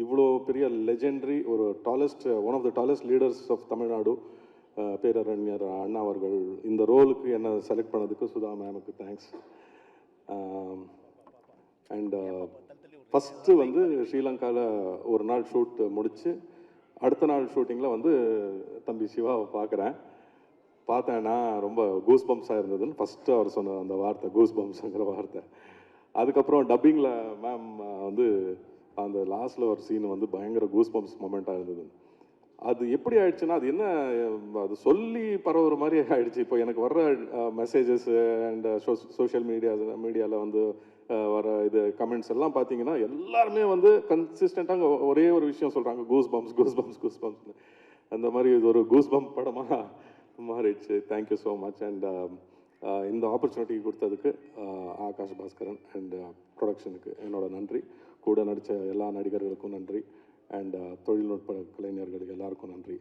இவ்வளோ பெரிய லெஜெண்டரி ஒரு tallest one of the tallest leaders of Tamil Nadu பேரறிஞர் அண்ணா அவர்கள் இந்த ரோலுக்கு என்ன செலக்ட் பண்ணதுக்கு சுதா மேமுக்கு தேங்க்ஸ். அண்ட் ஃபஸ்ட்டு வந்து ஸ்ரீலங்காவில் ஒரு நாள் ஷூட் முடித்து அடுத்த நாள் ஷூட்டிங்கில் வந்து தம்பி சிவாவை பார்த்தேன்னா ரொம்ப கூஸ் பம்ப்ஸாக இருந்ததுன்னு ஃபஸ்ட்டு அவர் சொன்ன அந்த வார்த்தை கூஸ் பம்ப்ஸுங்கிற வார்த்தை. அதுக்கப்புறம் டப்பிங்கில் மேம் வந்து அந்த லாஸ்ட்டில் ஒரு சீன் வந்து பயங்கர கூஸ் பம்ப்ஸ் மொமெண்ட்டாக இருந்தது. அது எப்படி ஆயிடுச்சுன்னா அது என்ன அது சொல்லி பரவுற மாதிரி ஆயிடுச்சு. இப்போ எனக்கு வர்ற மெசேஜஸ் அண்ட் சோஷியல் மீடியாவில் வந்து வர இது கமெண்ட்ஸ் எல்லாம் பார்த்தீங்கன்னா எல்லாருமே வந்து கன்சிஸ்டண்ட்டாக ஒரே ஒரு விஷயம் சொல்கிறாங்க, goose bumps goose bumps goose பம்ப்ஸ்னு. அந்த மாதிரி இது ஒரு கூஸ் பம்ப் படமாக மாறிடுச்சு. Thank you so much. அண்ட் இந்த ஆப்பர்ச்சுனிட்டி கொடுத்ததுக்கு ஆகாஷ் பாஸ்கரன் அண்ட் ப்ரொடக்ஷனுக்கு என்னோட நன்றி. கூட நடித்த எல்லா நடிகர்களுக்கும் நன்றி. அண்ட் தொழில்நுட்ப கலைஞர்களுக்கு எல்லாருக்கும் நன்றி.